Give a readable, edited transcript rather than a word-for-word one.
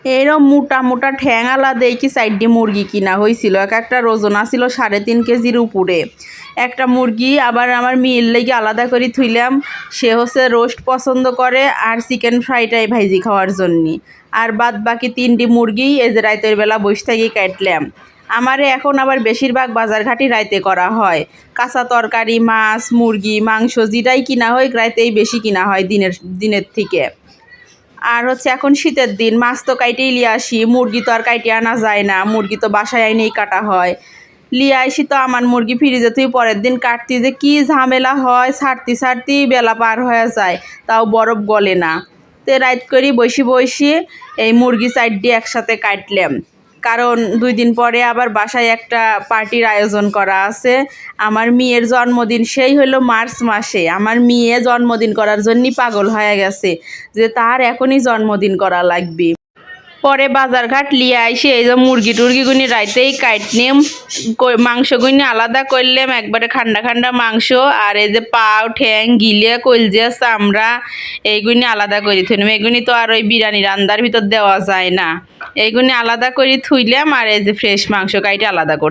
এইরকম মোটা মোটা ঠ্যাং আলাদা কি সাইডটি মুরগি কিনা হয়েছিল, এক একটা ওজন ছিল 3.5 কেজির উপরে। একটা মুরগি আবার আমার মেয়ের লেগে আলাদা করে থুইলাম, সে হচ্ছে রোস্ট পছন্দ করে আর চিকেন ফ্রাইটাই ভাইজি খাওয়ার জন্যে। আর বাদ বাকি 3টি মুরগি এই যে রাতের বেলা বসে থেকে কাটলাম। আমারে এখন আবার বেশিরভাগ বাজারঘাটই রাইতে করা হয়, কাঁচা তরকারি মাছ মুরগি মাংস যেটাই কিনা হয় রাইতেই বেশি কিনা হয় দিনের থেকে। আর হচ্ছে এখন শীতের দিন, মাছ তো কাইটেই লিয়ে আসি, মুরগি তো আর কাইটে আনা যায় না, মুরগি তো বাসায় আইনেই কাটা হয়। লিয়ে আসি তো আমার মুরগি ফ্রিজে তুই পরের দিন কাটতি যে কি ঝামেলা হয়, ছাড়তি বেলা পার হয়ে যায়, তাও বরফ গলে না। তো রাত করি বসি এই মুরগি সাইডটি একসাথে কাটলাম, কারণ 2 দিন পরে আবার বাসায় একটা পার্টির আয়োজন করা আছে। আমার মেয়ের জন্মদিন, সেই হলো মার্চ মাসে। আমার মেয়ে জন্মদিন করার জন্যই পাগল হয়ে গেছে যে তার এখনই জন্মদিন করা লাগবে। পরে বাজারঘাট লিয়ে আইসে এই যে মুরগি টুরগিগুনি রাইতেই কাটলাম, মাংসগুনি আলাদা করলাম, একবারে খান্ডা মাংস। আর এই যে পাও ঠ্যাং গিলে কলজে চামড়া এইগুনি আলাদা করে থইলাম। এগুনি তো আর ওই বিরিয়ানি রান্নার ভিতর দেওয়া যায় না, এইগুনি আলাদা করে থুইলাম। আর এই যে ফ্রেশ মাংস কাইটে আলাদা করে